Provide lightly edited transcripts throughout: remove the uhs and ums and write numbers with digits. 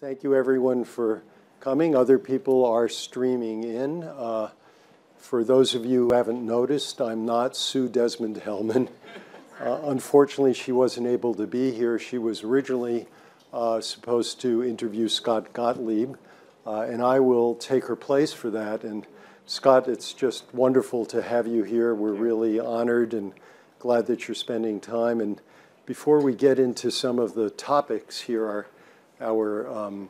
Thank you everyone for coming. Other people are streaming in. For those of you who haven't noticed, I'm not Sue Desmond-Hellmann. Unfortunately, she wasn't able to be here. She was originally supposed to interview Scott Gottlieb, and I will take her place for that. And Scott, it's just wonderful to have you here. We're really honored and glad that you're spending time. And before we get into some of the topics here, our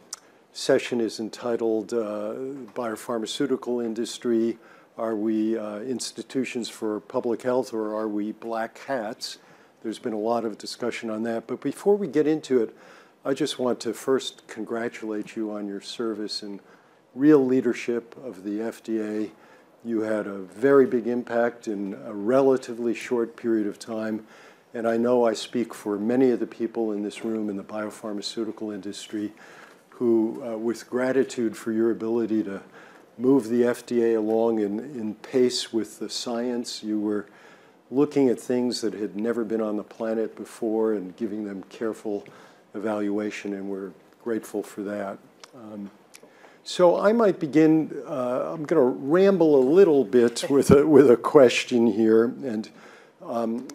session is entitled Biopharmaceutical Industry. Are we institutions for public health, or are we black hats? There's been a lot of discussion on that. But before we get into it, I just want to first congratulate you on your service and real leadership of the FDA. You had a very big impact in a relatively short period of time. And I know I speak for many of the people in this room in the biopharmaceutical industry who, with gratitude for your ability to move the FDA along in pace with the science, you were looking at things that had never been on the planet before and giving them careful evaluation, and we're grateful for that. So I might begin, I'm going to ramble a little bit with a question here, and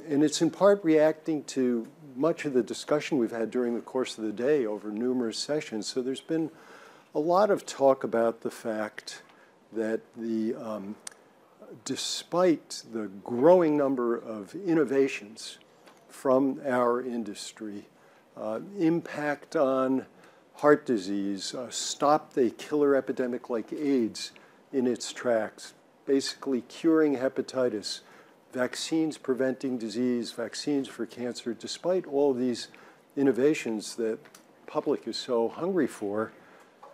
it's in part reacting to much of the discussion we've had during the course of the day over numerous sessions. So there's been a lot of talk about the fact that despite the growing number of innovations from our industry, impact on heart disease, stopped a killer epidemic like AIDS in its tracks, basically curing hepatitis, vaccines preventing disease, vaccines for cancer. Despite all of these innovations that the public is so hungry for,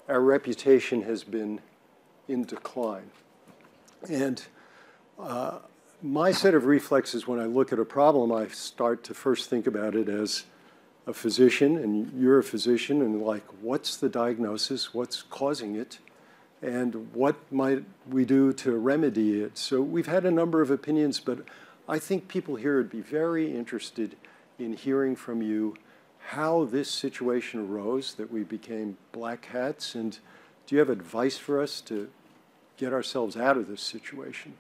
our reputation has been in decline. And my set of reflexes when I look at a problem, I start to first think about it as a physician, and you're a physician, and like, what's the diagnosis? What's causing it? And what might we do to remedy it? So we've had a number of opinions, but I think people here would be very interested in hearing from you how this situation arose, that we became black hats, and do you have advice for us to get ourselves out of this situation?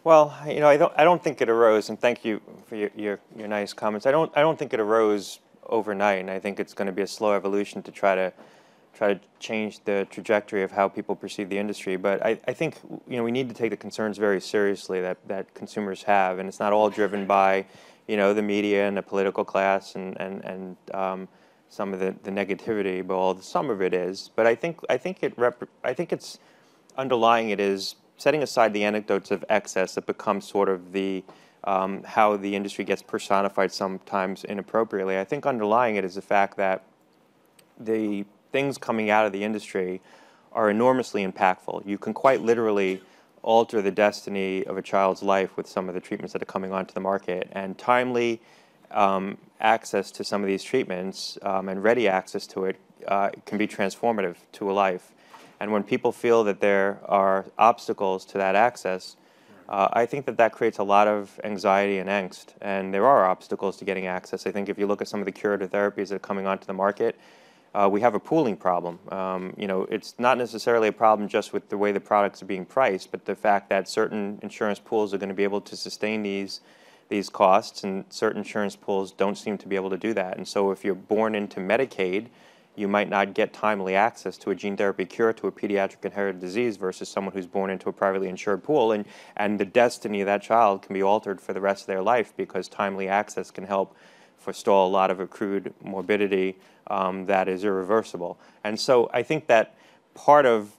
Well, you know, I don't think it arose, and thank you for your nice comments. I don't think it arose overnight, and I think it's going to be a slow evolution to try to change the trajectory of how people perceive the industry. But I think, you know, we need to take the concerns very seriously that consumers have, and it's not all driven by, you know, the media and the political class and some of the negativity, but some of it is. But I think it's underlying it is setting aside the anecdotes of excess that becomes sort of the how the industry gets personified sometimes inappropriately. I think underlying it is the fact that the things coming out of the industry are enormously impactful. You can quite literally alter the destiny of a child's life with some of the treatments that are coming onto the market, and timely access to some of these treatments and ready access to it can be transformative to a life. And when people feel that there are obstacles to that access, I think that creates a lot of anxiety and angst. And there are obstacles to getting access. I think if you look at some of the curative therapies that are coming onto the market, we have a pooling problem. You know, it's not necessarily a problem just with the way the products are being priced, but the fact that certain insurance pools are going to be able to sustain these costs, and certain insurance pools don't seem to be able to do that. And so if you're born into Medicaid, you might not get timely access to a gene therapy cure to a pediatric inherited disease versus someone who's born into a privately insured pool, and the destiny of that child can be altered for the rest of their life because timely access can help forestall a lot of accrued morbidity that is irreversible. And so I think that part of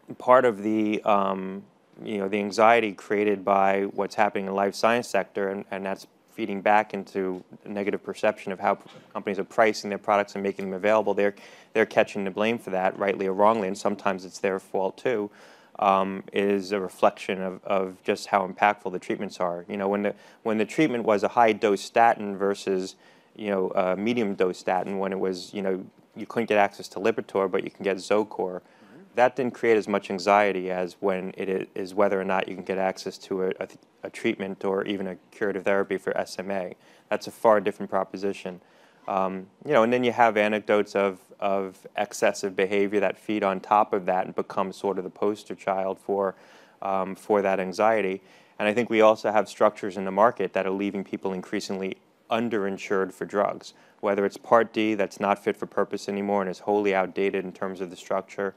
the you know, the anxiety created by what's happening in the life science sector, and that's feeding back into a negative perception of how companies are pricing their products and making them available. They're catching the blame for that, rightly or wrongly, and sometimes it's their fault too. Is a reflection of just how impactful the treatments are. You know, when the treatment was a high dose statin versus, you know, a medium dose statin, when it was, you know, you couldn't get access to Lipitor, but you can get Zocor. That didn't create as much anxiety as when it is whether or not you can get access to a treatment or even a curative therapy for SMA. That's a far different proposition. And then you have anecdotes of excessive behavior that feed on top of that and become sort of the poster child for that anxiety. And I think we also have structures in the market that are leaving people increasingly underinsured for drugs, whether it's Part D that's not fit for purpose anymore and is wholly outdated in terms of the structure,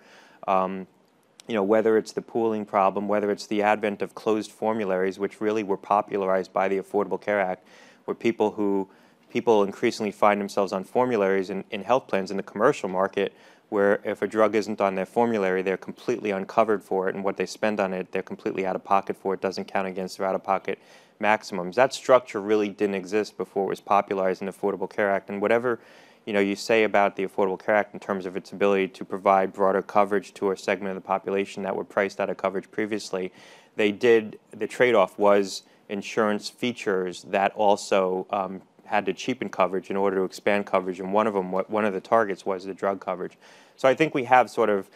whether it's the pooling problem, whether it's the advent of closed formularies, which really were popularized by the Affordable Care Act, where people increasingly find themselves on formularies in health plans in the commercial market, where if a drug isn't on their formulary, they're completely uncovered for it, and what they spend on it, they're completely out of pocket for. It doesn't count against their out-of-pocket maximums. That structure really didn't exist before it was popularized in the Affordable Care Act, and whatever you say about the Affordable Care Act in terms of its ability to provide broader coverage to a segment of the population that were priced out of coverage previously, the trade-off was insurance features that also had to cheapen coverage in order to expand coverage, and one of the targets was the drug coverage. So I think we have sort of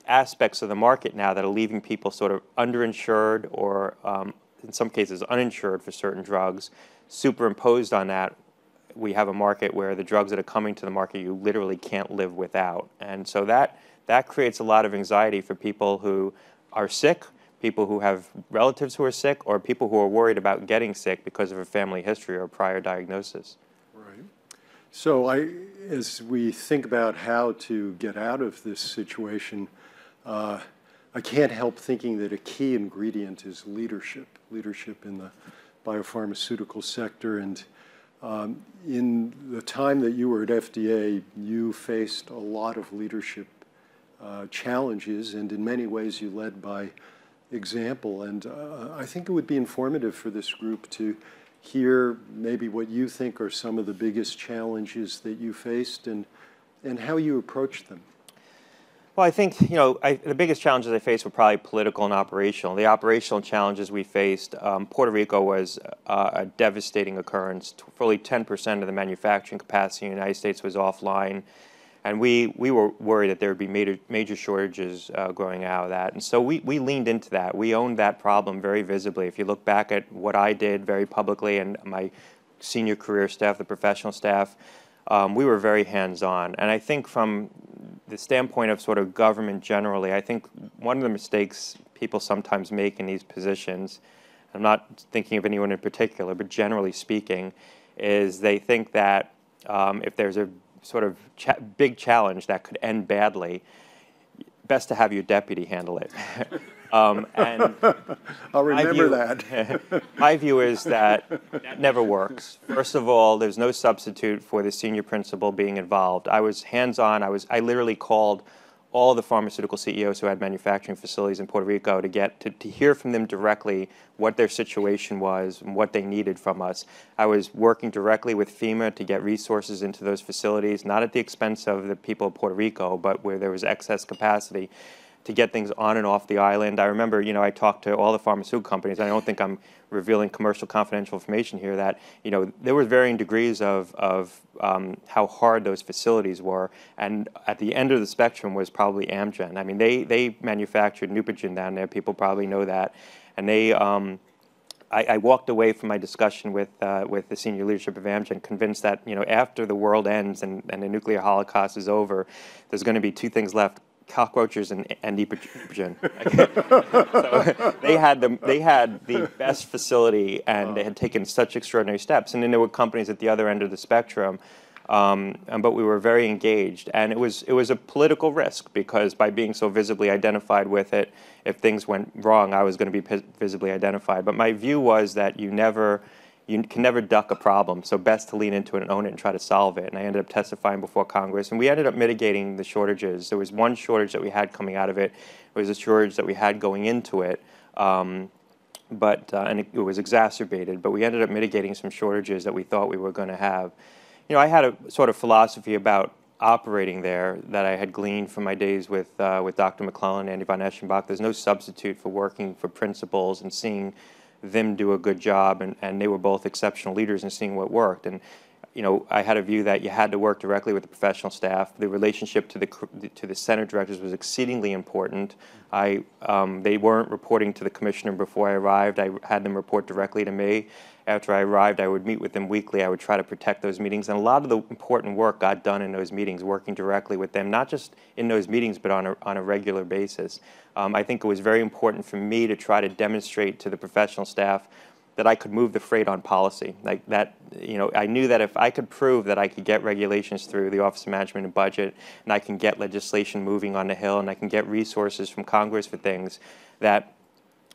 aspects of the market now that are leaving people sort of underinsured or in some cases uninsured for certain drugs. Superimposed on that, we have a market where the drugs that are coming to the market you literally can't live without. And so that creates a lot of anxiety for people who are sick, people who have relatives who are sick, or people who are worried about getting sick because of a family history or prior diagnosis. Right. So as we think about how to get out of this situation, I can't help thinking that a key ingredient is leadership in the biopharmaceutical sector. And in the time that you were at FDA, you faced a lot of leadership challenges, and in many ways you led by example. And I think it would be informative for this group to hear maybe what you think are some of the biggest challenges that you faced and how you approached them. Well, I think the biggest challenges I faced were probably political and operational. The operational challenges we faced, Puerto Rico was a devastating occurrence. Fully 10% of the manufacturing capacity in the United States was offline, and we were worried that there would be major shortages growing out of that. And so we leaned into that. We owned that problem very visibly. If you look back at what I did very publicly and my senior career staff, the professional staff, we were very hands-on. And I think from the standpoint of sort of government generally, I think one of the mistakes people sometimes make in these positions, I'm not thinking of anyone in particular, but generally speaking, is they think that if there's a sort of big challenge that could end badly, best to have your deputy handle it. And I'll remember that. My view is that never works. First of all, there's no substitute for the senior principal being involved. I was hands-on. I literally called all the pharmaceutical CEOs who had manufacturing facilities in Puerto Rico to hear from them directly what their situation was and what they needed from us. I was working directly with FEMA to get resources into those facilities, not at the expense of the people of Puerto Rico, but where there was excess capacity, to get things on and off the island. I remember, I talked to all the pharmaceutical companies. I don't think I'm revealing commercial confidential information here, that, there were varying degrees of how hard those facilities were. And at the end of the spectrum was probably Amgen. I mean, they manufactured Neupogen down there. People probably know that. And I walked away from my discussion with the senior leadership of Amgen convinced that, after the world ends and the nuclear holocaust is over, there's going to be two things left: cockroaches and Neupogen. So they had the best facility, and they had taken such extraordinary steps. And then there were companies at the other end of the spectrum, but we were very engaged. And it was a political risk, because by being so visibly identified with it, if things went wrong, I was going to be visibly identified. But my view was that you can never duck a problem, so best to lean into it and own it and try to solve it. And I ended up testifying before Congress, and we ended up mitigating the shortages. There was one shortage that we had coming out of it. It was a shortage that we had going into it, and it was exacerbated, but we ended up mitigating some shortages that we thought we were going to have. I had a sort of philosophy about operating there that I had gleaned from my days with Dr. McClellan and Andy von Eschenbach. There's no substitute for working for principals and seeing them do a good job, and they were both exceptional leaders in seeing what worked. And I had a view that you had to work directly with the professional staff. The relationship to the center directors was exceedingly important. They weren't reporting to the commissioner before I arrived. I had them report directly to me, after I arrived, I would meet with them weekly. I would try to protect those meetings. And a lot of the important work got done in those meetings, working directly with them, not just in those meetings, but on a regular basis. I think it was very important for me to try to demonstrate to the professional staff that I could move the freight on policy. Like that, I knew that if I could prove that I could get regulations through the Office of Management and Budget, and I can get legislation moving on the Hill, and I can get resources from Congress for things, that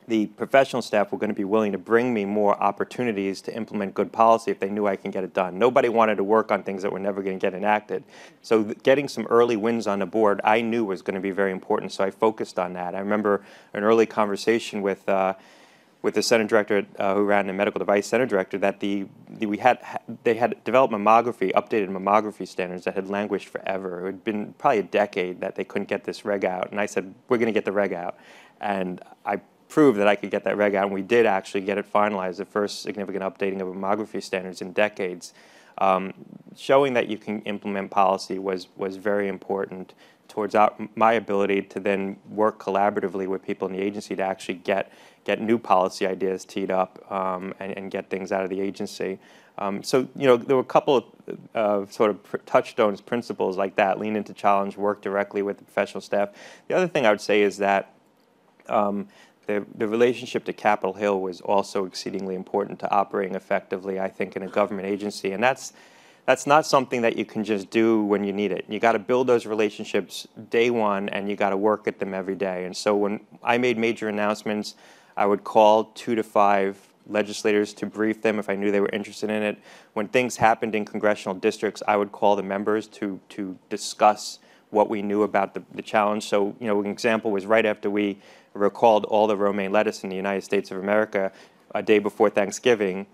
the professional staff were going to be willing to bring me more opportunities to implement good policy if they knew I can get it done. Nobody wanted to work on things that were never going to get enacted. So getting some early wins on the board I knew was going to be very important, so I focused on that. I remember an early conversation with the center director who ran the medical device center director that they had developed updated mammography standards that had languished forever. It had been probably a decade that they couldn't get this reg out, and I said, we're going to get the reg out. And I proved that I could get that reg out, and we did actually get it finalized, the first significant updating of mammography standards in decades. Showing that you can implement policy was very important towards my ability to then work collaboratively with people in the agency to actually get new policy ideas teed up and get things out of the agency. So there were a couple of sort of touchstones principles like that: lean into challenge, work directly with the professional staff. The other thing I would say is that the relationship to Capitol Hill was also exceedingly important to operating effectively, I think, in a government agency. And that's not something that you can just do when you need it. You got to build those relationships day one, and you got to work at them every day. And so when I made major announcements, I would call 2 to 5 legislators to brief them if I knew they were interested in it. When things happened in congressional districts, I would call the members to discuss what we knew about the challenge. So, an example was right after we recalled all the romaine lettuce in the United States of America a day before Thanksgiving,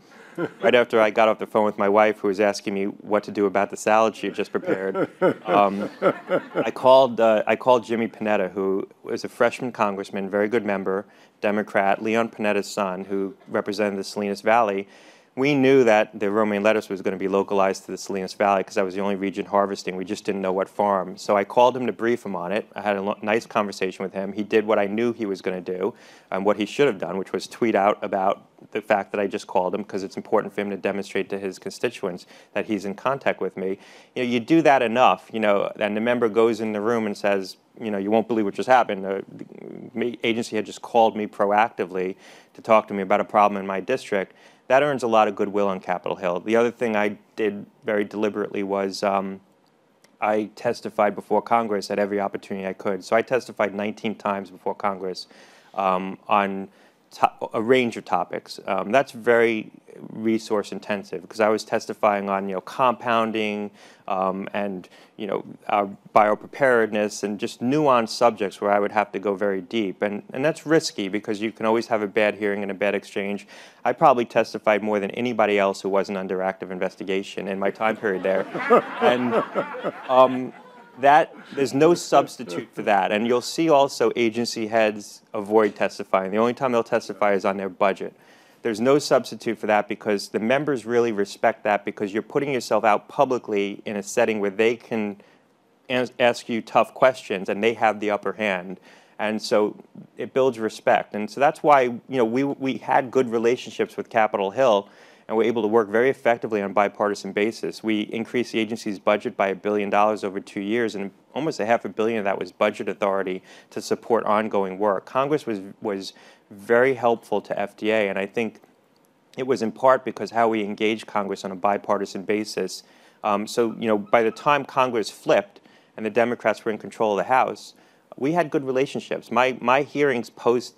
right after I got off the phone with my wife, who was asking me what to do about the salad she had just prepared, I called Jimmy Panetta, who was a freshman congressman, very good member, Democrat, Leon Panetta's son, who represented the Salinas Valley. We knew that the romaine lettuce was going to be localized to the Salinas Valley because that was the only region harvesting. We just didn't know what farm. So I called him to brief him on it. I had a nice conversation with him. He did what I knew he was going to do and what he should have done, which was tweet out about the fact that I just called him, because it's important for him to demonstrate to his constituents that he's in contact with me. You do that enough, and the member goes in the room and says, you won't believe what just happened. The agency had just called me proactively to talk to me about a problem in my district. That earns a lot of goodwill on Capitol Hill. The other thing I did very deliberately was I testified before Congress at every opportunity I could. So I testified 19 times before Congress on a range of topics. That's very resource intensive because I was testifying on compounding and biopreparedness and just nuanced subjects where I would have to go very deep, and that's risky because you can always have a bad hearing and a bad exchange. I probably testified more than anybody else who wasn't under active investigation in my time period there, and there's no substitute for that. And you'll see also agency heads avoid testifying. The only time they'll testify is on their budget. There's no substitute for that because the members really respect that, because you're putting yourself out publicly in a setting where they can ask you tough questions and they have the upper hand. And so it builds respect. And so that's why we had good relationships with Capitol Hill, and we're able to work very effectively on a bipartisan basis. We increased the agency's budget by $1 billion over 2 years, and almost $500 million of that was budget authority to support ongoing work. Congress was very helpful to FDA, and I think it was in part because how we engaged Congress on a bipartisan basis. So by the time Congress flipped and the Democrats were in control of the House, we had good relationships. My hearings post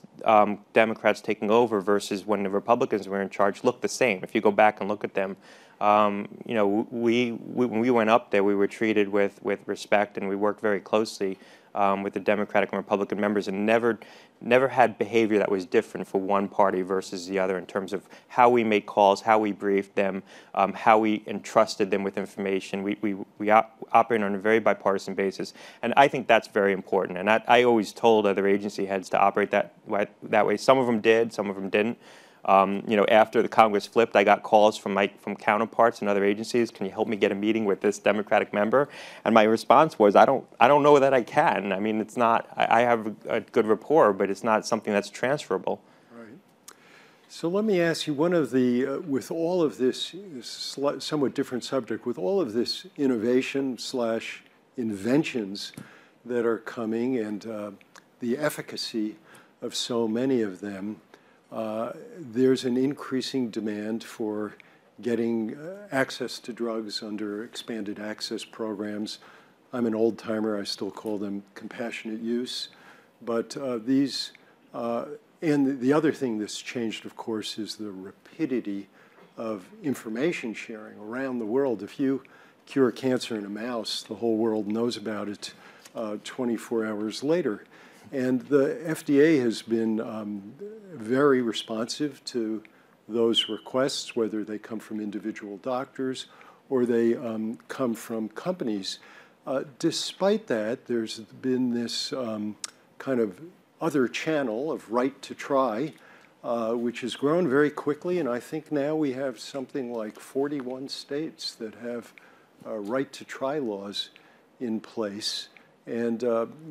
Democrats taking over versus when the Republicans were in charge look the same. If you go back and look at them, when we went up there, we were treated with respect, and we worked very closely with the Democratic and Republican members, and never had behavior that was different for one party versus the other in terms of how we made calls, how we briefed them, how we entrusted them with information. We operate on a very bipartisan basis, and I think that's very important. And I always told other agency heads to operate that way. Some of them did, some of them didn't. After the Congress flipped, I got calls from counterparts in other agencies. Can you help me get a meeting with this Democratic member? And my response was, I don't know that I can. I mean, it's not. I have a good rapport, but it's not something that's transferable. Right. So let me ask you, one of the, with all of this somewhat different subject, with all of this innovation slash inventions that are coming and the efficacy of so many of them, there's an increasing demand for getting access to drugs under expanded access programs. I'm an old timer, I still call them compassionate use. But and the other thing that's changed, of course, is the rapidity of information sharing around the world. If you cure cancer in a mouse, the whole world knows about it 24 hours later. And the FDA has been very responsive to those requests, whether they come from individual doctors or they come from companies. Despite that, there's been this kind of other channel of right to try, which has grown very quickly, and I think now we have something like 41 states that have right to try laws in place. And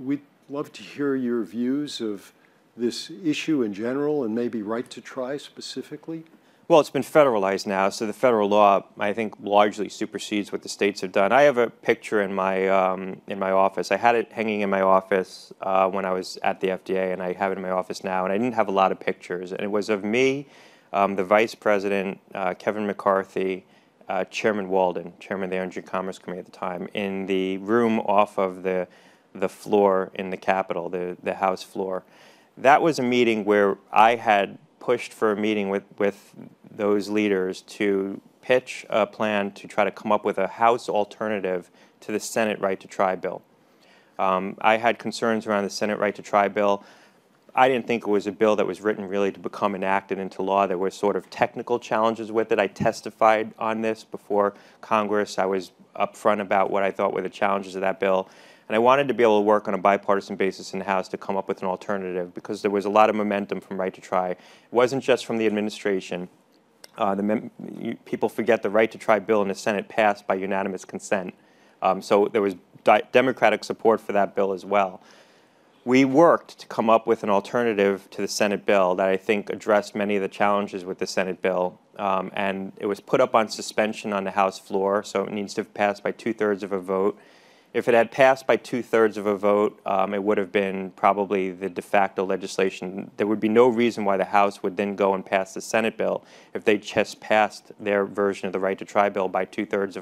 we'd love to hear your views of this issue in general and maybe right to try specifically. Well, it's been federalized now, so the federal law, I think, largely supersedes what the states have done. I have a picture in my office. I had it hanging in my office when I was at the FDA, and I have it in my office now. And I didn't have a lot of pictures. And it was of me, the Vice President, Kevin McCarthy, Chairman Walden, Chairman of the Energy and Commerce Committee at the time, in the room off of the floor in the Capitol, the House floor. That was a meeting where I had pushed for a meeting with those leaders to pitch a plan to try to come up with a House alternative to the Senate right to try bill. I had concerns around the Senate right to try bill. I didn't think it was a bill that was written really to become enacted into law. There were sort of technical challenges with it. I testified on this before Congress. I was upfront about what I thought were the challenges of that bill. And I wanted to be able to work on a bipartisan basis in the House to come up with an alternative because there was a lot of momentum from right to try. It wasn't just from the administration. People forget the right to try bill in the Senate passed by unanimous consent. So there was Democratic support for that bill as well. We worked to come up with an alternative to the Senate bill that I think addressed many of the challenges with the Senate bill. And it was put up on suspension on the House floor, so it needs to have passed by 2/3 of a vote. If it had passed by 2/3 of a vote, it would have been probably the de facto legislation. There would be no reason why the House would then go and pass the Senate bill if they just passed their version of the right to try bill by 2/3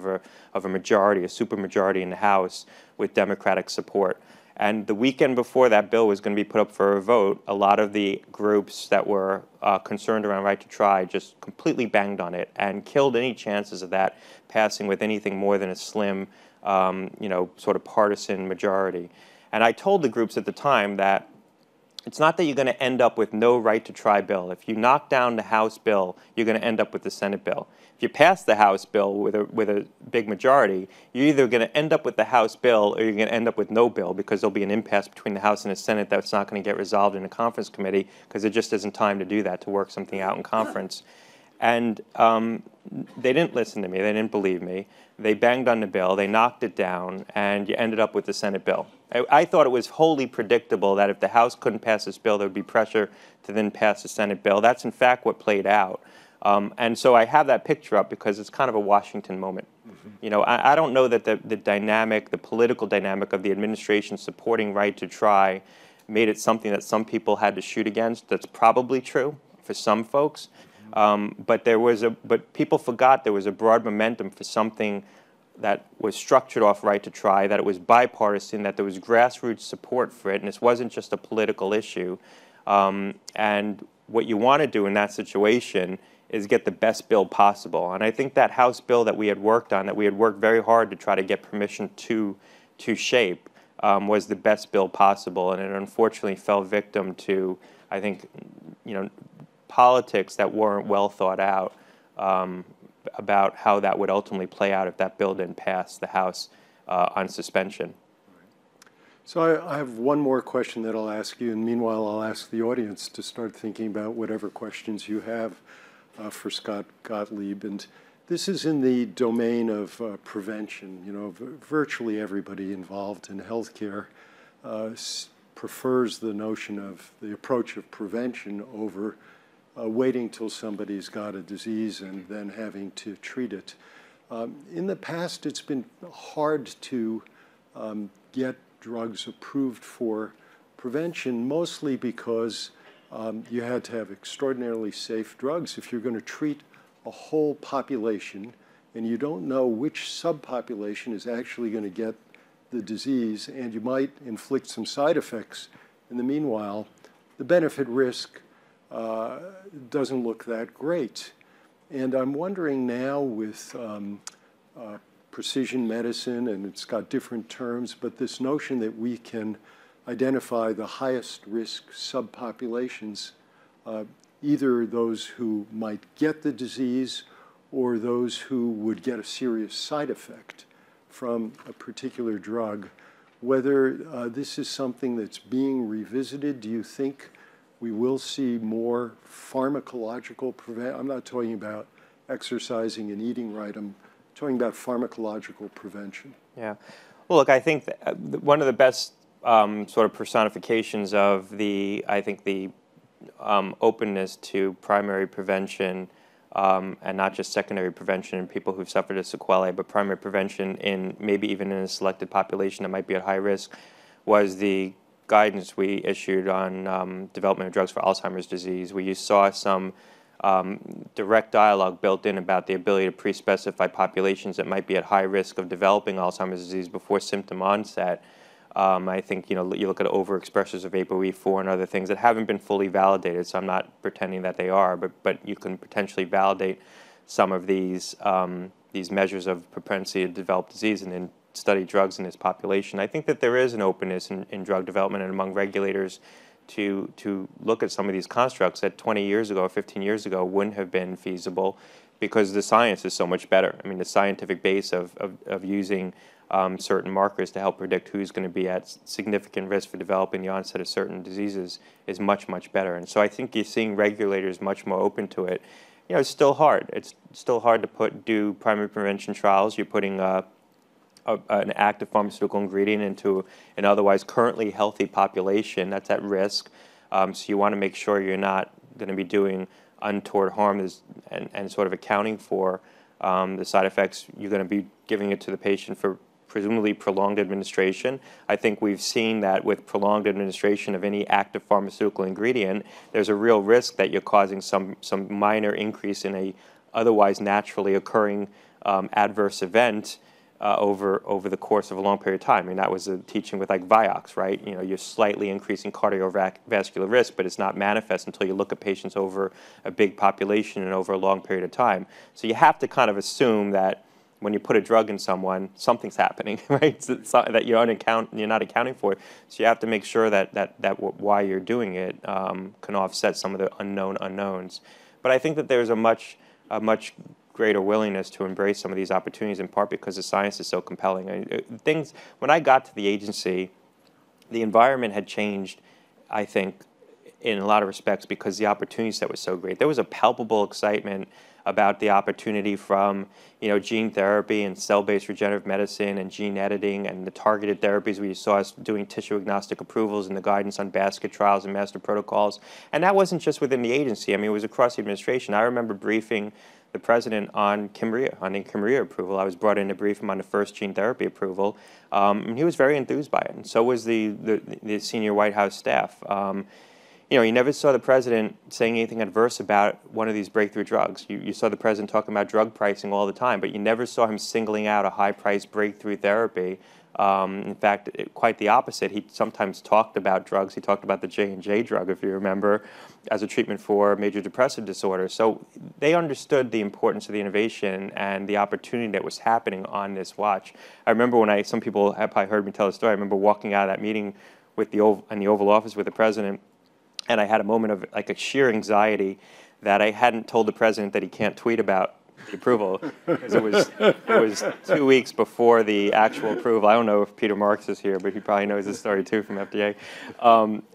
of a majority, a supermajority in the House with Democratic support. And the weekend before that bill was going to be put up for a vote, a lot of the groups that were concerned around right to try just completely banged on it and killed any chances of that passing with anything more than a slim sort of partisan majority. And I told the groups at the time that it's not that you're going to end up with no right to try bill. If you knock down the House bill, you're going to end up with the Senate bill. If you pass the House bill with a big majority, you're either going to end up with the House bill or you're going to end up with no bill because there'll be an impasse between the House and the Senate that's not going to get resolved in a conference committee because there just isn't time to do that, to work something out in conference. And they didn't listen to me. They didn't believe me. They banged on the bill. They knocked it down, and you ended up with the Senate bill. I thought it was wholly predictable that if the House couldn't pass this bill, there would be pressure to then pass the Senate bill. That's, in fact, what played out. And so I have that picture up because it's kind of a Washington moment. Mm-hmm. You know, I don't know that the dynamic, the political dynamic of the administration supporting right to try made it something that some people had to shoot against. That's probably true for some folks. But people forgot there was a broad momentum for something that was structured off right to try, that it was bipartisan, that there was grassroots support for it, and this wasn't just a political issue. And what you want to do in that situation is get the best bill possible. And I think that House bill that we had worked on, that we had worked very hard to try to get permission to shape, was the best bill possible. And it unfortunately fell victim to, I think, politics that weren't well thought out about how that would ultimately play out if that bill didn't pass the House on suspension. So I have one more question that I'll ask you, and meanwhile I'll ask the audience to start thinking about whatever questions you have for Scott Gottlieb. And this is in the domain of prevention. You know, virtually everybody involved in healthcare prefers the notion of the approach of prevention over waiting till somebody's got a disease and then having to treat it. In the past, it's been hard to get drugs approved for prevention, mostly because you had to have extraordinarily safe drugs. If you're going to treat a whole population and you don't know which subpopulation is actually going to get the disease, and you might inflict some side effects in the meanwhile, the benefit risk doesn't look that great. And I'm wondering now with precision medicine, and it's got different terms, but this notion that we can identify the highest risk subpopulations, either those who might get the disease or those who would get a serious side effect from a particular drug, whether this is something that's being revisited. Do you think we will see more pharmacological prevention? I'm not talking about exercising and eating right. I'm talking about pharmacological prevention. Yeah. Well, look, I think that one of the best sort of personifications of the openness to primary prevention and not just secondary prevention in people who've suffered a sequelae, but primary prevention in maybe even in a selected population that might be at high risk, was the guidance we issued on development of drugs for Alzheimer's disease, where you saw some direct dialogue built in about the ability to pre-specify populations that might be at high risk of developing Alzheimer's disease before symptom onset. I think, you look at overexpressors of ApoE4 and other things that haven't been fully validated, so I'm not pretending that they are, but you can potentially validate some of these measures of propensity to develop disease and then study drugs in this population. I think that there is an openness in drug development and among regulators to look at some of these constructs that 20 years ago or 15 years ago wouldn't have been feasible because the science is so much better. I mean, the scientific base of using certain markers to help predict who's going to be at significant risk for developing the onset of certain diseases is much, much better. And so I think you're seeing regulators much more open to it. It's still hard. It's still hard to do primary prevention trials. You're putting an active pharmaceutical ingredient into an otherwise currently healthy population that's at risk. So you want to make sure you're not going to be doing untoward harm and sort of accounting for the side effects. You're going to be giving it to the patient for presumably prolonged administration. I think we've seen that with prolonged administration of any active pharmaceutical ingredient, there's a real risk that you're causing some minor increase in a otherwise naturally occurring adverse event over the course of a long period of time. I mean, that was a teaching with like Vioxx, right? You're slightly increasing cardiovascular risk, but it's not manifest until you look at patients over a big population and over a long period of time. So you have to kind of assume that when you put a drug in someone, something's happening, right? So that you're not accounting for. So you have to make sure that why you're doing it can offset some of the unknown unknowns. But I think that there's a much greater willingness to embrace some of these opportunities, in part because the science is so compelling. When I got to the agency, the environment had changed, I think, in a lot of respects because the opportunity set was so great. There was a palpable excitement about the opportunity from gene therapy and cell-based regenerative medicine and gene editing and the targeted therapies where you saw us doing tissue-agnostic approvals and the guidance on basket trials and master protocols. And that wasn't just within the agency. I mean, it was across the administration. I remember briefing the president on the Kymriah approval. I was brought in to brief him on the first gene therapy approval, and he was very enthused by it, and so was the senior White House staff. You never saw the president saying anything adverse about one of these breakthrough drugs. You saw the president talking about drug pricing all the time, but you never saw him singling out a high-priced breakthrough therapy. In fact, quite the opposite. He sometimes talked about drugs. He talked about the J&J drug, if you remember, as a treatment for major depressive disorder. So they understood the importance of the innovation and the opportunity that was happening on this watch. I remember some people have probably heard me tell the story. I remember walking out of that meeting in the Oval Office with the president, and I had a moment of like a sheer anxiety that I hadn't told the president that he can't tweet about the approval, because it was 2 weeks before the actual approval. I don't know if Peter Marks is here, but he probably knows this story too from FDA.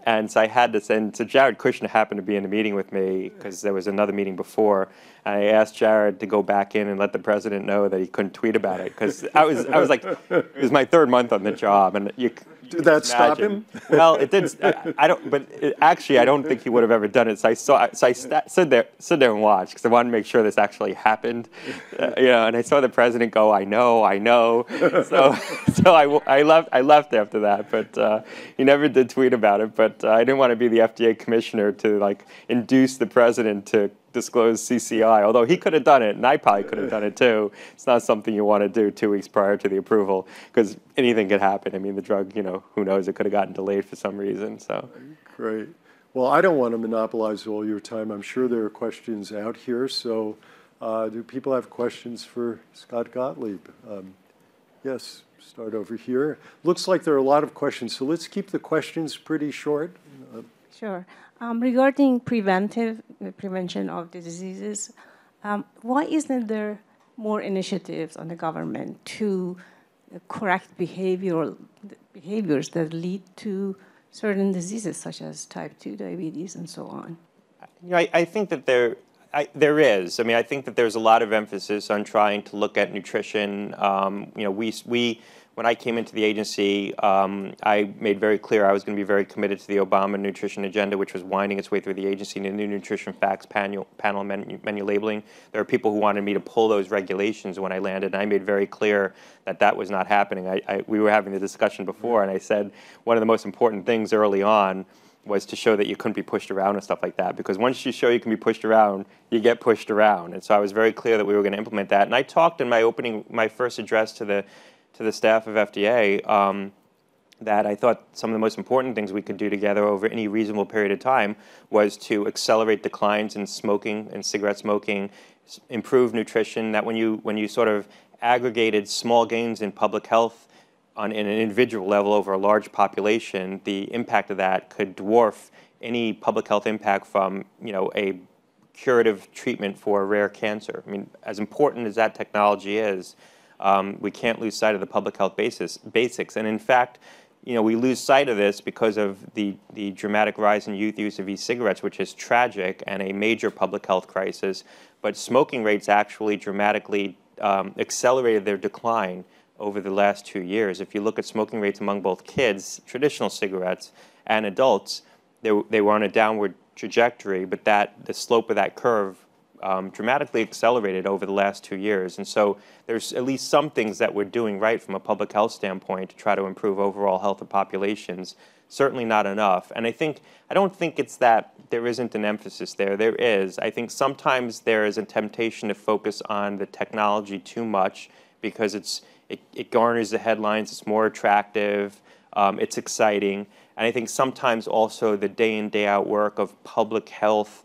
And so I had to send. So Jared Kushner happened to be in the meeting with me because there was another meeting before, And I asked Jared to go back in and let the president know that he couldn't tweet about it, because I was like, it was my 3rd month on the job, and you. Did that stop him? Well, it did. I don't. But actually, I don't think he would have ever done it. So I stood there and watched, because I wanted to make sure this actually happened. And I saw the president go, "I know." So I left after that. But he never did tweet about it. But I didn't want to be the FDA commissioner to like induce the president to disclose CCI, although he could have done it, and I probably could have done it too. It's not something you want to do 2 weeks prior to the approval, because anything could happen. I mean, the drug, who knows, it could have gotten delayed for some reason. So great. Well, I don't want to monopolize all your time. I'm sure there are questions out here. So do people have questions for Scott Gottlieb? Yes, start over here. Looks like there are a lot of questions, so let's keep the questions pretty short. Sure. Regarding prevention of the diseases, why isn't there more initiatives on the government to correct behaviors that lead to certain diseases, such as type 2 diabetes and so on? I think that there is. I mean, I think that there's a lot of emphasis on trying to look at nutrition. When I came into the agency, I made very clear I was going to be very committed to the Obama nutrition agenda, which was winding its way through the agency, and the new nutrition facts panel menu labeling. There are people who wanted me to pull those regulations when I landed, and I made very clear that that was not happening. We were having the discussion before, and I said one of the most important things early on was to show that you couldn't be pushed around and stuff like that, because once you show you can be pushed around, you get pushed around. And so I was very clear that we were going to implement that. And I talked in my first address to the staff of FDA that I thought some of the most important things we could do together over any reasonable period of time was to accelerate declines in smoking and cigarette smoking, improve nutrition, that when you sort of aggregated small gains in public health in an individual level over a large population, the impact of that could dwarf any public health impact from a curative treatment for a rare cancer. I mean, as important as that technology is, we can't lose sight of the public health basics. And in fact, we lose sight of this because of the dramatic rise in youth use of e-cigarettes, which is tragic and a major public health crisis. But smoking rates actually dramatically accelerated their decline over the last 2 years. If you look at smoking rates among both kids, traditional cigarettes, and adults, they were on a downward trajectory, but the slope of that curve dramatically accelerated over the last 2 years. And so there's at least some things that we're doing right from a public health standpoint to try to improve overall health of populations. Certainly not enough. And I don't think it's that there isn't an emphasis there. There is. I think sometimes there is a temptation to focus on the technology too much because it garners the headlines, it's more attractive, it's exciting. And I think sometimes also the day in, day out work of public health,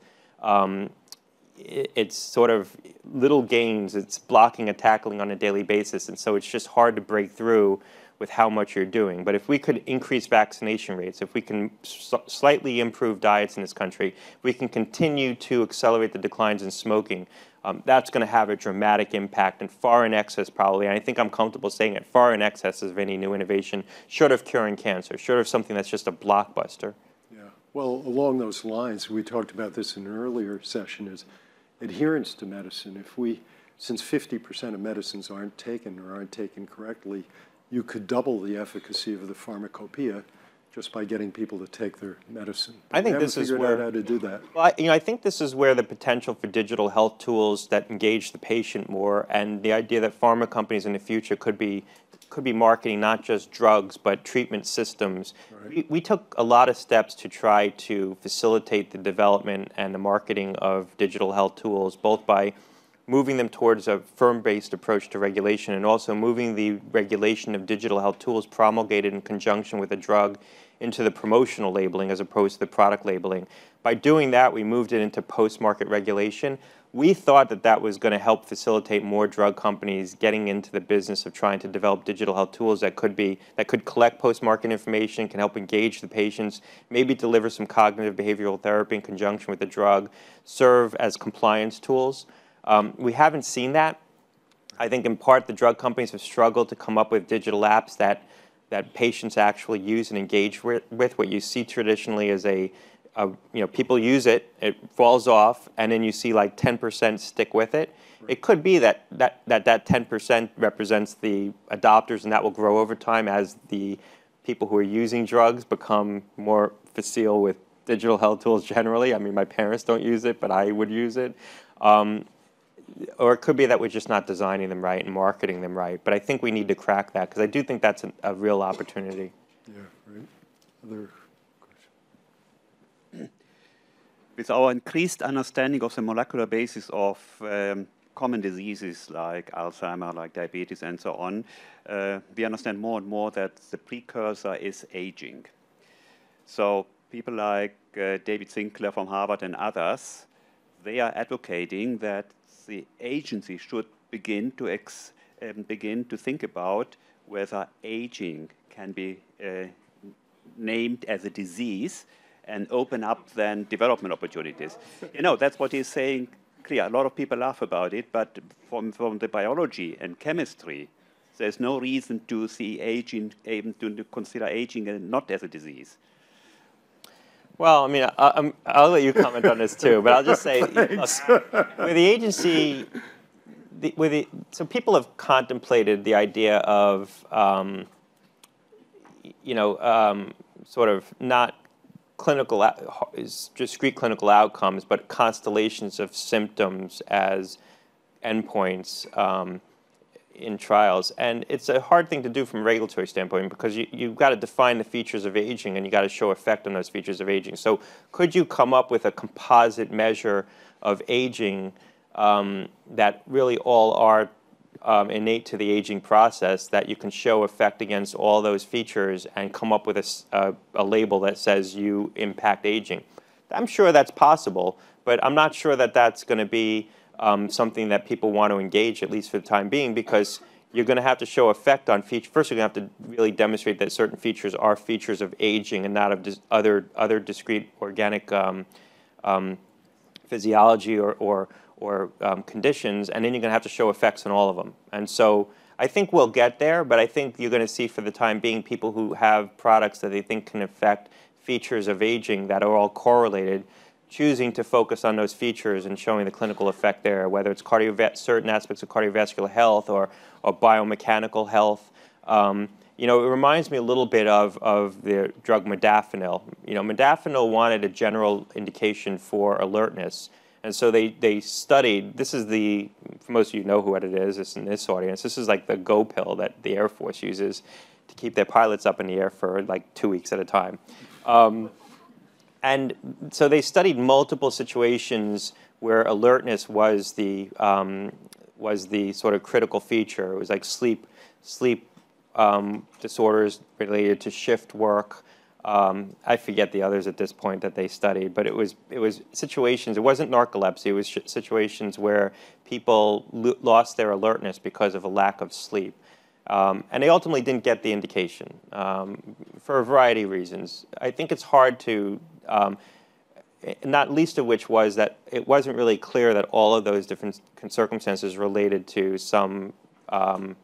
it's sort of little gains, it's blocking and tackling on a daily basis, and so it's just hard to break through with how much you're doing. But if we could increase vaccination rates, if we can slightly improve diets in this country, if we can continue to accelerate the declines in smoking, that's going to have a dramatic impact and far in excess probably, and I think I'm comfortable saying it, far in excess of any new innovation, short of curing cancer, short of something that's just a blockbuster. Yeah, well, along those lines, we talked about this in an earlier session, is adherence to medicine. Since 50% of medicines aren't taken or aren't taken correctly, you could double the efficacy of the pharmacopoeia just by getting people to take their medicine. I think this is where, how to do that. Well, I think this is where the potential for digital health tools that engage the patient more, and the idea that pharma companies in the future could be marketing not just drugs but treatment systems. Right. We took a lot of steps to try to facilitate the development and the marketing of digital health tools, both by moving them towards a firm-based approach to regulation and also moving the regulation of digital health tools promulgated in conjunction with a drug into the promotional labeling as opposed to the product labeling. By doing that, we moved it into post-market regulation. We thought that that was going to help facilitate more drug companies getting into the business of trying to develop digital health tools that could collect post-market information, can help engage the patients, maybe deliver some cognitive behavioral therapy in conjunction with the drug, serve as compliance tools. We haven't seen that. I think in part the drug companies have struggled to come up with digital apps that patients actually use and engage with. What you see traditionally is a people use it, it falls off, and then you see like 10% stick with it. Right. It could be that 10% represents the adopters, and that will grow over time as the people who are using drugs become more facile with digital health tools generally. I mean, my parents don't use it, but I would use it. Or it could be that we're just not designing them right and marketing them right. But I think we need to crack that, because I do think that's a real opportunity. Yeah, right. Other questions? With our increased understanding of the molecular basis of common diseases like Alzheimer, like diabetes, and so on, we understand more and more that the precursor is aging. So people like David Sinclair from Harvard and others, they are advocating that the agency should begin to think about whether aging can be named as a disease and open up then development opportunities. That's what he's saying clear. A lot of people laugh about it, but from the biology and chemistry, there's no reason to see aging, even to consider aging not as a disease. Well, I mean, I'll let you comment on this too, but I'll just say, look, with the agency, so people have contemplated the idea of, sort of not discrete clinical outcomes, but constellations of symptoms as endpoints in trials. And it's a hard thing to do from a regulatory standpoint, because you've got to define the features of aging, and you got to show effect on those features of aging. So could you come up with a composite measure of aging that really all are innate to the aging process, that you can show effect against all those features and come up with a label that says you impact aging? I'm sure that's possible, but I'm not sure that that's going to be something that people want to engage, at least for the time being, because you're going to have to show effect on features. First, you're going to have to really demonstrate that certain features are features of aging and not of other discrete organic physiology or conditions, and then you're going to have to show effects on all of them. And so I think we'll get there, but I think you're going to see for the time being people who have products that they think can affect features of aging that are all correlated, choosing to focus on those features and showing the clinical effect there, whether it's certain aspects of cardiovascular health or biomechanical health. It reminds me a little bit of the drug modafinil. Modafinil wanted a general indication for alertness. And so they studied, for most of you know what it is, it's in this audience, this is like the Go pill that the Air Force uses to keep their pilots up in the air for like 2 weeks at a time. And so they studied multiple situations where alertness was the sort of critical feature. It was like sleep disorders related to shift work. I forget the others at this point that they studied, but it was situations. It wasn't narcolepsy. It was situations where people lost their alertness because of a lack of sleep. And they ultimately didn't get the indication for a variety of reasons. I think it's hard to, not least of which was that it wasn't really clear that all of those different circumstances related to some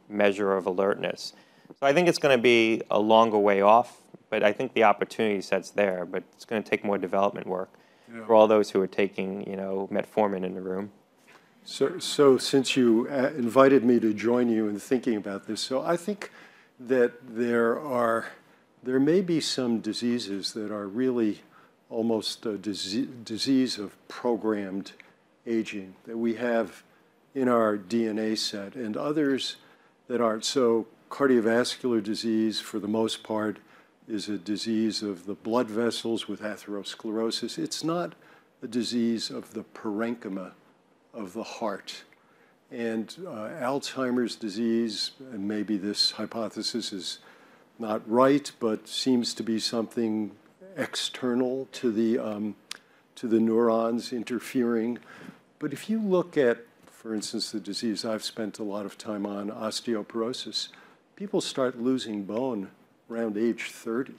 measure of alertness. So I think it's going to be a longer way off, but I think the opportunity set's there. But it's going to take more development work for all those who are taking, metformin in the room. So since you invited me to join you in thinking about this, so I think that there may be some diseases that are really almost a disease of programmed aging that we have in our DNA set, and others that aren't. So cardiovascular disease, for the most part, is a disease of the blood vessels with atherosclerosis. It's not a disease of the parenchyma of the heart. And Alzheimer's disease, and maybe this hypothesis is not right, but seems to be something external to the neurons interfering. But if you look at, for instance, the disease I've spent a lot of time on, osteoporosis, people start losing bone around age 30.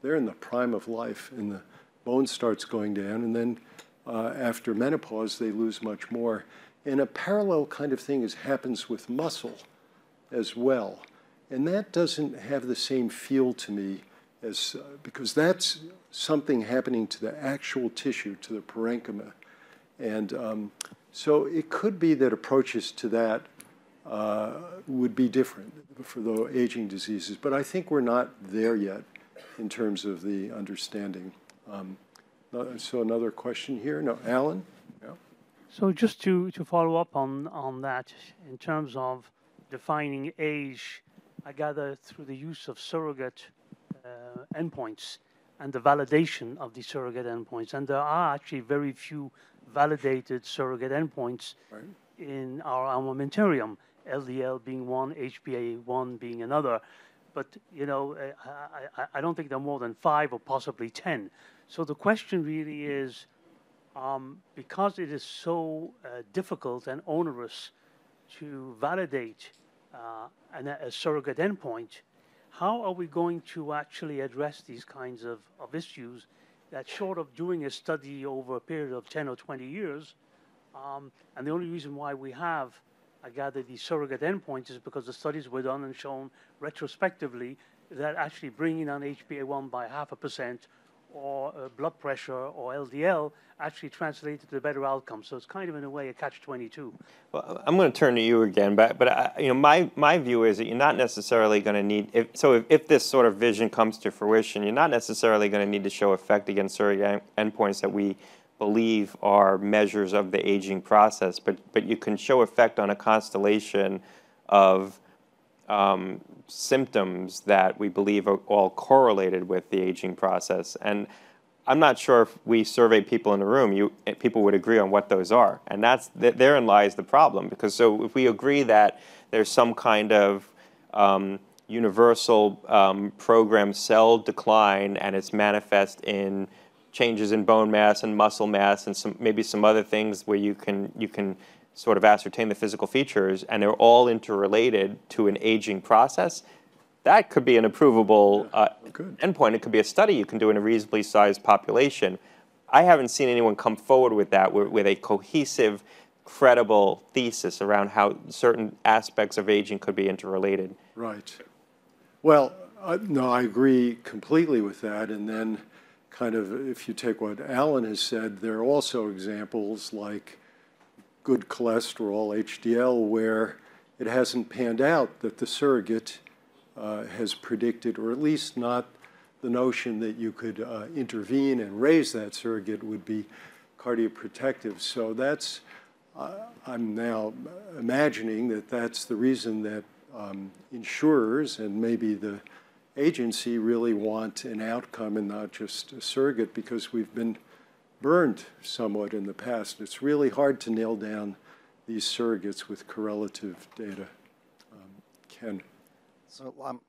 They're in the prime of life, and the bone starts going down, and then after menopause, they lose much more. And a parallel kind of thing happens with muscle as well. And that doesn't have the same feel to me because that's something happening to the actual tissue, to the parenchyma. And so it could be that approaches to that would be different for the aging diseases, but I think we're not there yet in terms of the understanding. So another question here. No, Alan? Yeah. So just to follow up on that, in terms of defining age, I gather through the use of surrogate endpoints and the validation of the surrogate endpoints. And there are actually very few validated surrogate endpoints in our armamentarium, LDL being one, HbA1 being another. But, you know, I don't think there are more than 5 or possibly 10. So the question really is, because it is so difficult and onerous to validate a surrogate endpoint, how are we going to actually address these kinds of issues that, short of doing a study over a period of 10 or 20 years, and the only reason why we have, I gather, these surrogate endpoints is because the studies were done and shown retrospectively that actually bringing down HbA1 by 0.5% or blood pressure or LDL actually translated to better outcomes. So it's kind of, in a way, a catch-22. Well, I'm going to turn to you again, but you know, my view is that you're not necessarily going to need, if this sort of vision comes to fruition, you're not necessarily going to need to show effect against surrogate endpoints that we believe are measures of the aging process, but you can show effect on a constellation of symptoms that we believe are all correlated with the aging process. And I'm not sure if we survey people in the room, people would agree on what those are. And therein lies the problem. Because so if we agree that there's some kind of universal programmed cell decline and it's manifest in changes in bone mass and muscle mass and maybe some other things where you can sort of ascertain the physical features, and they're all interrelated to an aging process, that could be an approvable endpoint. It could be a study you can do in a reasonably sized population. I haven't seen anyone come forward with that, with a cohesive, credible thesis around how certain aspects of aging could be interrelated. Right. Well, no, I agree completely with that. And then kind of, if you take what Alan has said, there are also examples like good cholesterol, HDL, where it hasn't panned out that the surrogate has predicted, or at least not the notion that you could intervene and raise that surrogate would be cardioprotective. So that's, I'm now imagining that that's the reason that insurers and maybe the agency really want an outcome and not just a surrogate, because we've been burned somewhat in the past. It's really hard to nail down these surrogates with correlative data. Ken. So I'm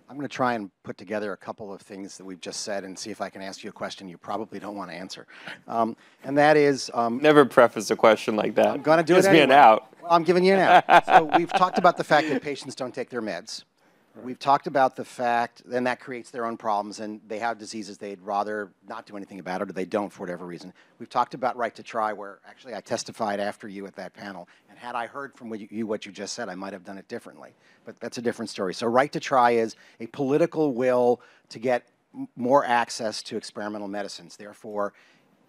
going to try and put together a couple of things that we've just said and see if I can ask you a question you probably don't want to answer. And that is... Never preface a question like that. I'm going to do it anyway. Gives me an out. Well, I'm giving you an out. So we've talked about the fact that patients don't take their meds. We've talked about the fact, and that creates their own problems, and they have diseases they'd rather not do anything about it, or they don't for whatever reason. We've talked about right to try, where actually I testified after you at that panel, and had I heard from what you just said, I might have done it differently. But that's a different story. So right to try is a political will to get more access to experimental medicines, therefore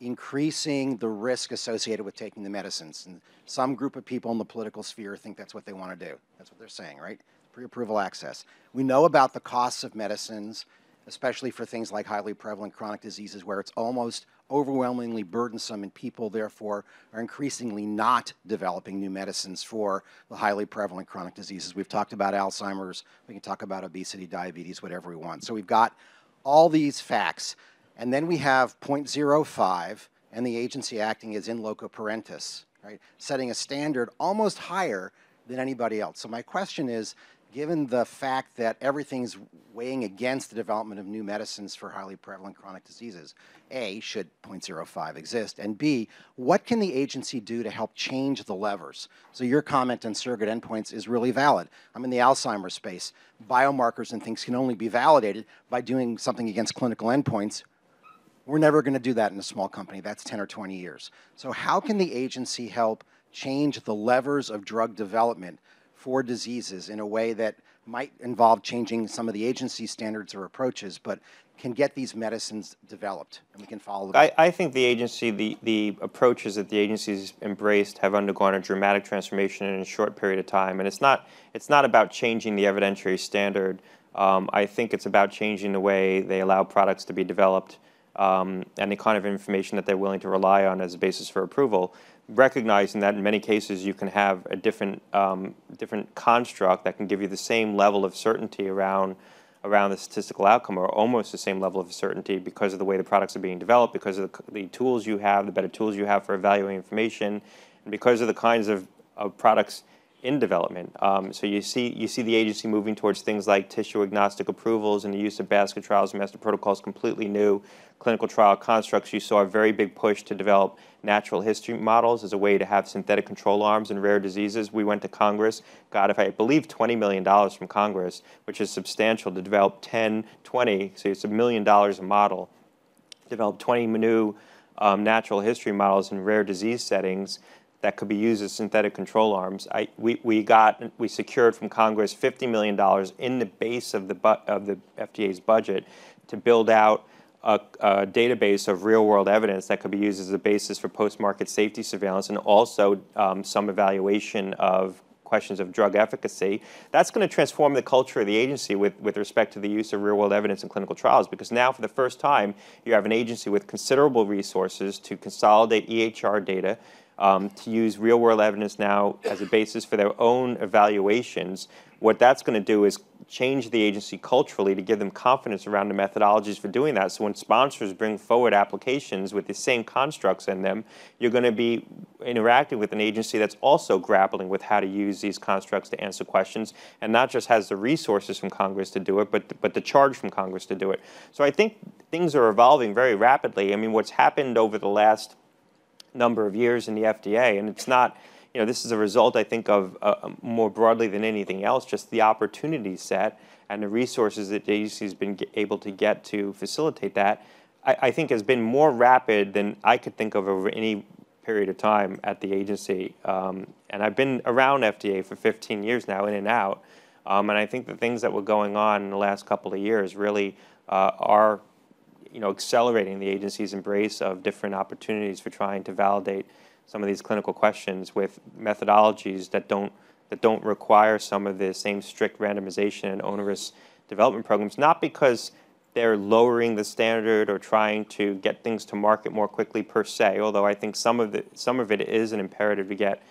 increasing the risk associated with taking the medicines. And some group of people in the political sphere think that's what they want to do. That's what they're saying, right? Pre-approval access. We know about the costs of medicines, especially for things like highly prevalent chronic diseases where it's almost overwhelmingly burdensome, and people therefore are increasingly not developing new medicines for the highly prevalent chronic diseases. We've talked about Alzheimer's, we can talk about obesity, diabetes, whatever we want. So we've got all these facts, and then we have 0.05 and the agency acting as in loco parentis, right? Setting a standard almost higher than anybody else. So my question is, given the fact that everything's weighing against the development of new medicines for highly prevalent chronic diseases, A, should 0.05 exist, and B, what can the agency do to help change the levers? So your comment on surrogate endpoints is really valid. I'm in the Alzheimer's space. Biomarkers and things can only be validated by doing something against clinical endpoints. We're never going to do that in a small company. That's 10 or 20 years. So how can the agency help change the levers of drug development for diseases in a way that might involve changing some of the agency standards or approaches, but can get these medicines developed, and we can follow them. I think the agency, the approaches that the agency's embraced have undergone a dramatic transformation in a short period of time, and it's not about changing the evidentiary standard. I think it's about changing the way they allow products to be developed and the kind of information that they're willing to rely on as a basis for approval, recognizing that in many cases you can have a different construct that can give you the same level of certainty around the statistical outcome, or almost the same level of certainty, because of the way the products are being developed, because of the tools you have, the better tools you have for evaluating information, and because of the kinds of products in development. So you see the agency moving towards things like tissue agnostic approvals and the use of basket trials and master protocols, completely new clinical trial constructs. You saw a very big push to develop natural history models as a way to have synthetic control arms in rare diseases. We went to Congress, got, if I believe, $20 million from Congress, which is substantial, to develop 10, 20, so it's $1 million a model, develop 20 new natural history models in rare disease settings that could be used as synthetic control arms. We secured from Congress $50 million in the base of the FDA's budget to build out a database of real-world evidence that could be used as a basis for post-market safety surveillance, and also some evaluation of questions of drug efficacy. That's going to transform the culture of the agency with respect to the use of real-world evidence in clinical trials, because now for the first time you have an agency with considerable resources to consolidate EHR data, to use real-world evidence now as a basis for their own evaluations. What that's going to do is change the agency culturally to give them confidence around the methodologies for doing that. So when sponsors bring forward applications with the same constructs in them, you're going to be interacting with an agency that's also grappling with how to use these constructs to answer questions, and not just has the resources from Congress to do it, but the charge from Congress to do it. So I think things are evolving very rapidly. I mean, what's happened over the last number of years in the FDA, and it's not, this is a result, I think, of more broadly than anything else, just the opportunity set and the resources that the agency has been able to get to facilitate that, I think has been more rapid than I could think of over any period of time at the agency. And I've been around FDA for 15 years now, in and out, and I think the things that were going on in the last couple of years really are accelerating the agency's embrace of different opportunities for trying to validate some of these clinical questions with methodologies that don't require some of the same strict randomization and onerous development programs, not because they're lowering the standard or trying to get things to market more quickly per se, although I think some of it is an imperative to get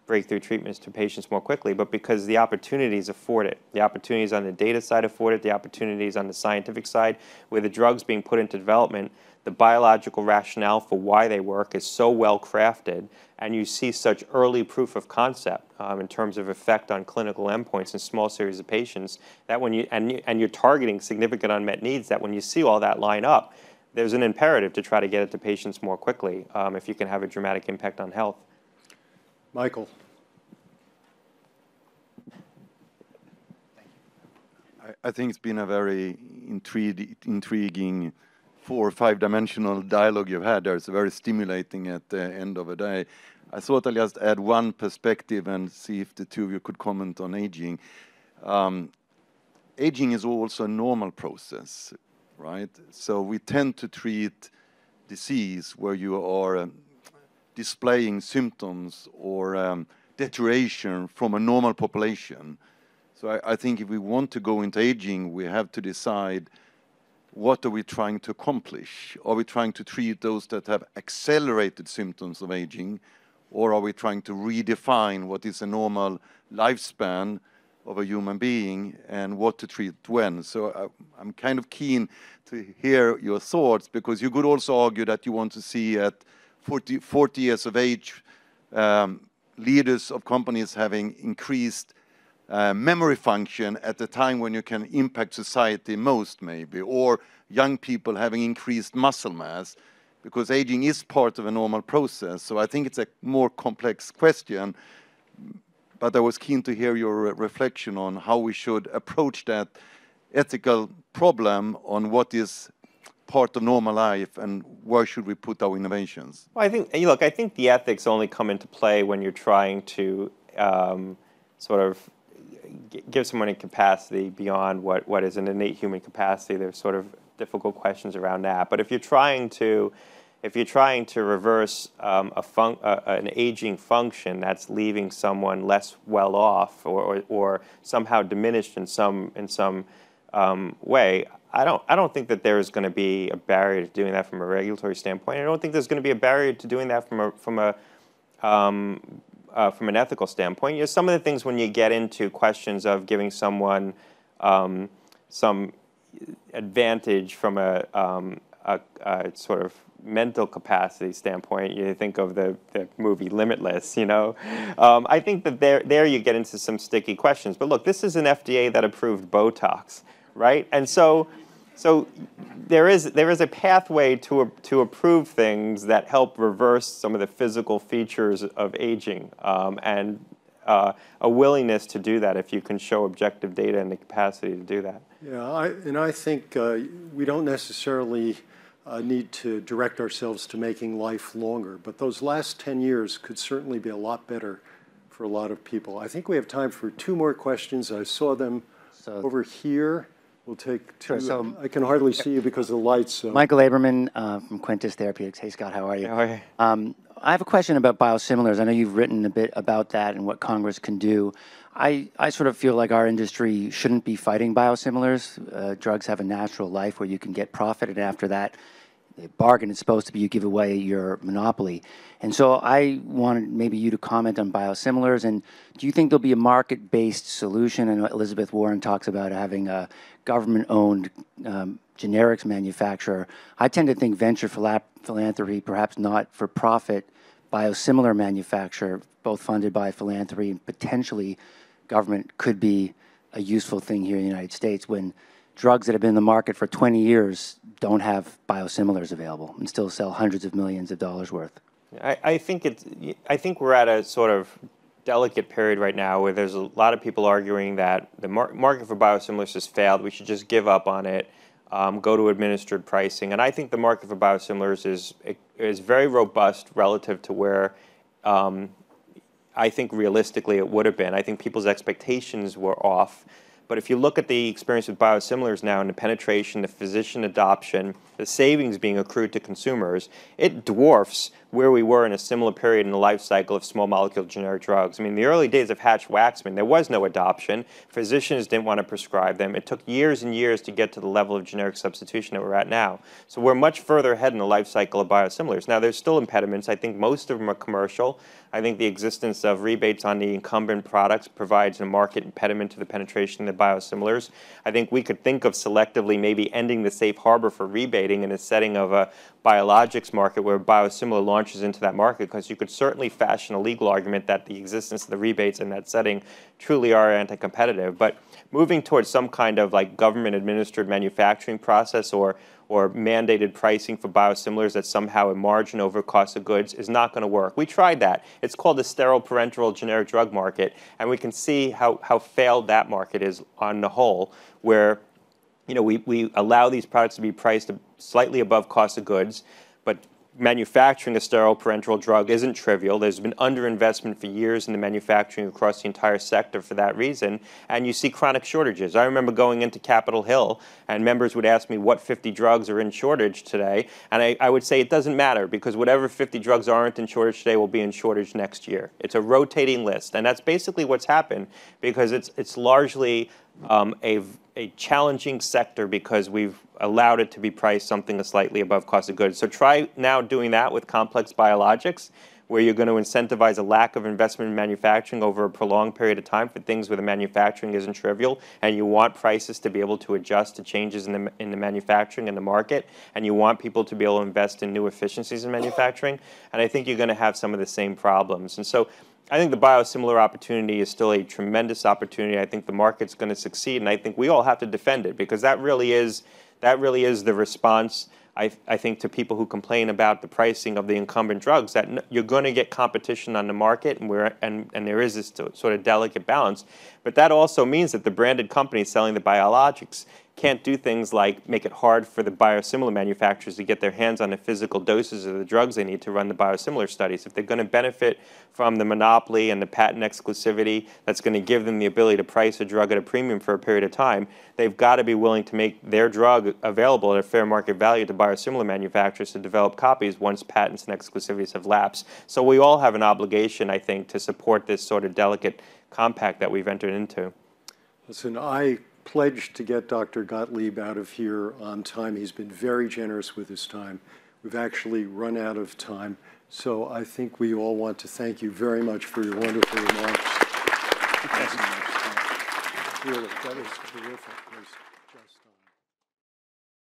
breakthrough treatments to patients more quickly, but because the opportunities afford it. The opportunities on the data side afford it, the opportunities on the scientific side, where the drugs being put into development, the biological rationale for why they work is so well crafted, and you see such early proof of concept in terms of effect on clinical endpoints in small series of patients, that when you're targeting significant unmet needs, that when you see all that line up, there's an imperative to try to get it to patients more quickly if you can have a dramatic impact on health. Michael. I think it's been a very intriguing 4 or 5 dimensional dialogue you've had there. It's very stimulating at the end of the day. I thought I'd just add one perspective and see if the two of you could comment on aging. Aging is also a normal process, right? So we tend to treat disease where you are displaying symptoms or deterioration from a normal population. So I think if we want to go into aging, we have to decide, what are we trying to accomplish? Are we trying to treat those that have accelerated symptoms of aging, or are we trying to redefine what is a normal lifespan of a human being and what to treat when? So I'm kind of keen to hear your thoughts, because you could also argue that you want to see at 40 years of age, leaders of companies having increased memory function at the time when you can impact society most, maybe, or young people having increased muscle mass, because aging is part of a normal process. So I think it's a more complex question, but I was keen to hear your reflection on how we should approach that ethical problem on what is part of normal life and where should we put our innovations. Well, I think the ethics only come into play when you're trying to sort of give someone a capacity beyond what is an innate human capacity, there's sort of difficult questions around that. But if you're trying to reverse an aging function that's leaving someone less well off or somehow diminished in some way, I don't think that there is going to be a barrier to doing that from a regulatory standpoint. I don't think there's going to be a barrier to doing that from an ethical standpoint. You know, some of the things when you get into questions of giving someone some advantage from a sort of mental capacity standpoint, you think of the movie Limitless, you know. I think that there you get into some sticky questions. But look, this is an FDA that approved Botox, right? And so there is a pathway to approve things that help reverse some of the physical features of aging, and a willingness to do that if you can show objective data and the capacity to do that. Yeah, I think we don't necessarily need to direct ourselves to making life longer, but those last 10 years could certainly be a lot better for a lot of people. I think we have time for 2 more questions. I saw them over here. We'll take 2. Sure, I can hardly see you because of the lights. So. Michael Aberman from Quintus Therapeutics. Hey, Scott, how are you? How are you? I have a question about biosimilars. I know you've written a bit about that and what Congress can do. I sort of feel like our industry shouldn't be fighting biosimilars. Drugs have a natural life where you can get profit, and after that, the bargain is supposed to be you give away your monopoly. And so I wanted maybe you to comment on biosimilars, and do you think there'll be a market-based solution? I know Elizabeth Warren talks about having a government-owned generics manufacturer. I tend to think venture philanthropy, perhaps not for profit, biosimilar manufacturer, both funded by philanthropy and potentially government, could be a useful thing here in the United States when drugs that have been in the market for 20 years don't have biosimilars available and still sell hundreds of millions of dollars worth. I think we're at a sort of delicate period right now where there's a lot of people arguing that the market for biosimilars has failed. We should just give up on it, go to administered pricing. And I think the market for biosimilars is very robust relative to where I think realistically it would have been. I think people's expectations were off. But if you look at the experience with biosimilars now and the penetration, the physician adoption, the savings being accrued to consumers, it dwarfs where we were in a similar period in the life cycle of small molecule generic drugs. I mean, the early days of Hatch-Waxman, there was no adoption. Physicians didn't want to prescribe them. It took years and years to get to the level of generic substitution that we're at now. So we're much further ahead in the life cycle of biosimilars. Now, there's still impediments. I think most of them are commercial. I think the existence of rebates on the incumbent products provides a market impediment to the penetration of the biosimilars. I think we could think of selectively maybe ending the safe harbor for rebating in a setting of a biologics market where biosimilar launches into that market, because you could certainly fashion a legal argument that the existence of the rebates in that setting truly are anti-competitive. But moving towards some kind of like government-administered manufacturing process or mandated pricing for biosimilars that's somehow a margin over cost of goods is not going to work. We tried that. It's called the sterile parenteral generic drug market, and we can see how failed that market is on the whole, where we allow these products to be priced slightly above cost of goods, but manufacturing a sterile parenteral drug isn't trivial. There's been underinvestment for years in the manufacturing across the entire sector for that reason, and you see chronic shortages. I remember going into Capitol Hill, and members would ask me what 50 drugs are in shortage today, and I would say it doesn't matter, because whatever 50 drugs aren't in shortage today will be in shortage next year. It's a rotating list, and that's basically what's happened, because it's largely a challenging sector because we've allowed it to be priced something slightly above cost of goods. So try now doing that with complex biologics, where you're going to incentivize a lack of investment in manufacturing over a prolonged period of time for things where the manufacturing isn't trivial, and you want prices to be able to adjust to changes in the manufacturing and the market, and you want people to be able to invest in new efficiencies in manufacturing, and I think you're going to have some of the same problems. And so I think the biosimilar opportunity is still a tremendous opportunity. I think the market's going to succeed, and I think we all have to defend it, because that really is the response, I think, to people who complain about the pricing of the incumbent drugs, that you're going to get competition on the market, and there is this sort of delicate balance. But that also means that the branded companies selling the biologics can't do things like make it hard for the biosimilar manufacturers to get their hands on the physical doses of the drugs they need to run the biosimilar studies. If they're going to benefit from the monopoly and the patent exclusivity that's going to give them the ability to price a drug at a premium for a period of time, they've got to be willing to make their drug available at a fair market value to biosimilar manufacturers to develop copies once patents and exclusivities have lapsed. So we all have an obligation, I think, to support this sort of delicate compact that we've entered into. Listen, I pledged to get Dr. Gottlieb out of here on time. He's been very generous with his time. We've actually run out of time. So I think we all want to thank you very much for your wonderful remarks. Really, that was terrific.